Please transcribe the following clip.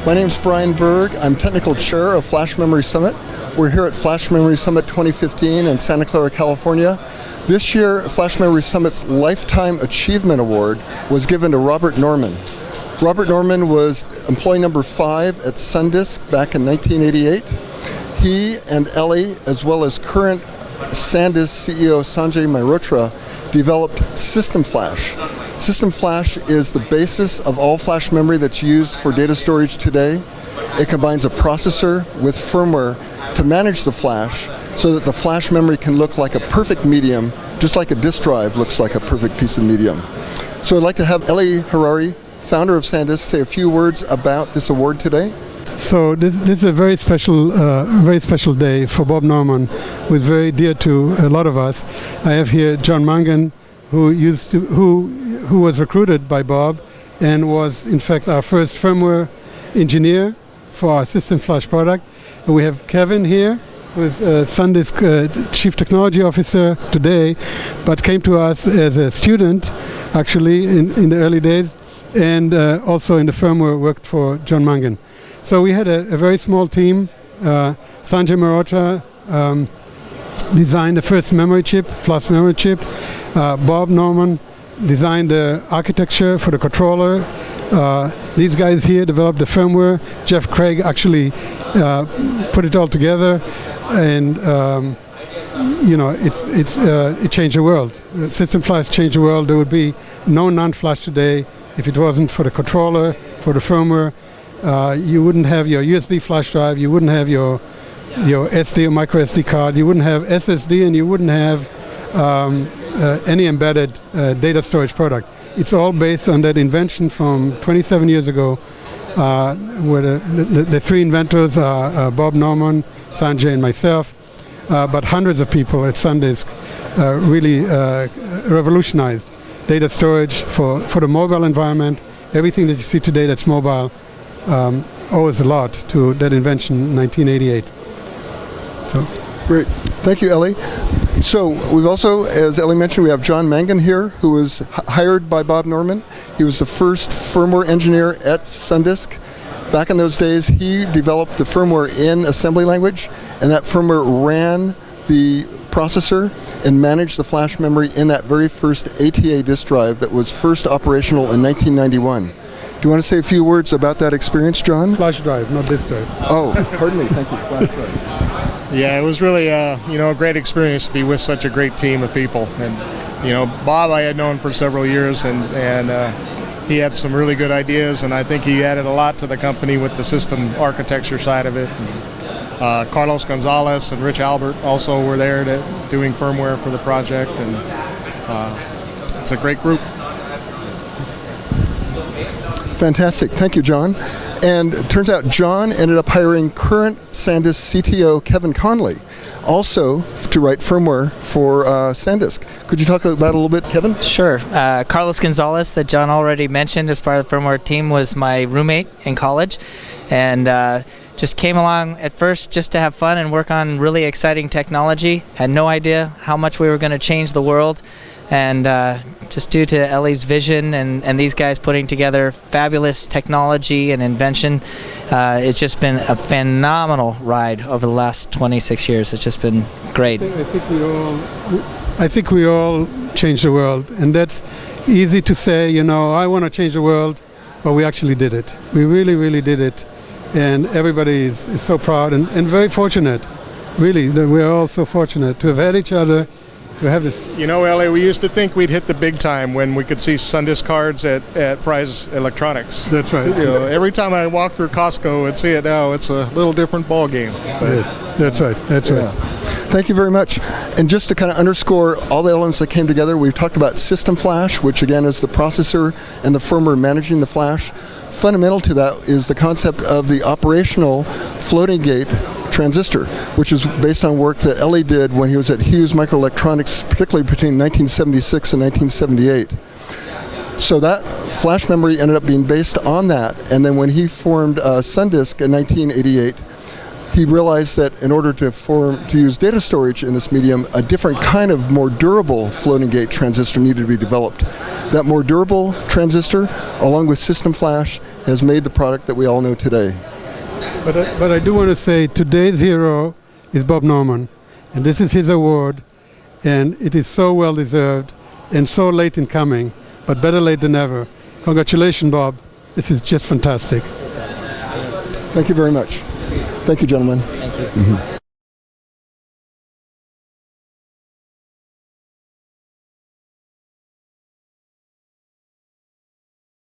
My name's Brian Berg. I'm Technical Chair of Flash Memory Summit. We're here at Flash Memory Summit 2015 in Santa Clara, California. This year, Flash Memory Summit's Lifetime Achievement Award was given to Robert Norman. Robert Norman was employee number 5 at SanDisk back in 1988. He and Eli, as well as current SanDisk CEO Sanjay Mehrotra, developed System Flash. System Flash is the basis of all flash memory that's used for data storage today. It combines a processor with firmware to manage the flash so that the flash memory can look like a perfect medium, just like a disk drive looks like a perfect piece of medium. So I'd like to have Eli Harari, founder of SanDisk, say a few words about this award today. So this is a very special day for Bob Norman, who is very dear to a lot of us. I have here John Magnan, who was recruited by Bob and was in fact our first firmware engineer for our System Flash product. And we have Kevin here, who is SanDisk Chief Technology Officer today, but came to us as a student actually in the early days, and also in the firmware worked for John Magnan. So we had a very small team. Sanjay Mehrotra designed the first memory chip, flash memory chip. Bob Norman designed the architecture for the controller. These guys here developed the firmware. Jeff Craig actually put it all together, and it changed the world. System Flash changed the world. There would be no NAND flash today if it wasn't for the controller, for the firmware. You wouldn't have your USB flash drive, you wouldn't have your SD or micro SD card, you wouldn't have SSD, and you wouldn't have any embedded data storage product. It's all based on that invention from 27 years ago, where the three inventors are Bob Norman, Sanjay, and myself, but hundreds of people at SanDisk really revolutionized data storage for the mobile environment. Everything that you see today that's mobile owes a lot to that invention in 1988. So. Great. Thank you, Eli. So we've also, as Eli mentioned, we have John Magnan here, who was hired by Bob Norman. He was the first firmware engineer at SanDisk. Back in those days, he developed the firmware in assembly language, and that firmware ran the processor and managed the flash memory in that very first ATA disk drive that was first operational in 1991. Do you want to say a few words about that experience, John? Flash drive, not disk drive. Oh, pardon me. Thank you. Flash drive. Yeah, it was really a great experience to be with such a great team of people. And Bob I had known for several years, and he had some really good ideas, and I think he added a lot to the company with the system architecture side of it. And, Carlos Gonzalez and Rich Albert also were there doing firmware for the project, and it's a great group. Fantastic. Thank you, John. And it turns out John ended up hiring current SanDisk CTO Kevin Conley also to write firmware for SanDisk. Could you talk about it a little bit, Kevin? Sure. Carlos Gonzalez, that John already mentioned as part of the firmware team, was my roommate in college, and just came along at first just to have fun and work on really exciting technology. Had no idea how much we were going to change the world, and just due to Eli's vision and these guys putting together fabulous technology and invention, it's just been a phenomenal ride over the last 26 years. It's just been great. I think we all changed the world, and that's easy to say, I want to change the world, but we actually did it. We really, really did it, and everybody is so proud and very fortunate, really, that we're all so fortunate to have had each other, to have this. Eli, we used to think we'd hit the big time when we could see SanDisk cards at Fry's Electronics. That's right. Every time I walk through Costco and see it now, it's a little different ball game. Yes, that's right. That's right. Thank you very much. And just to kind of underscore all the elements that came together, we've talked about System Flash, which again is the processor and the firmware managing the flash. Fundamental to that is the concept of the operational floating gate transistor, which is based on work that Eli did when he was at Hughes Microelectronics, particularly between 1976 and 1978. So that flash memory ended up being based on that, and then when he formed SanDisk in 1988, he realized that in order to use data storage in this medium, a different kind of more durable floating gate transistor needed to be developed. That more durable transistor, along with system flash, has made the product that we all know today. But I do want to say today's hero is Bob Norman, and this is his award, and it is so well deserved and so late in coming, but better late than never. Congratulations, Bob. This is just fantastic. Thank you very much. Thank you, gentlemen. Thank you. Mm-hmm.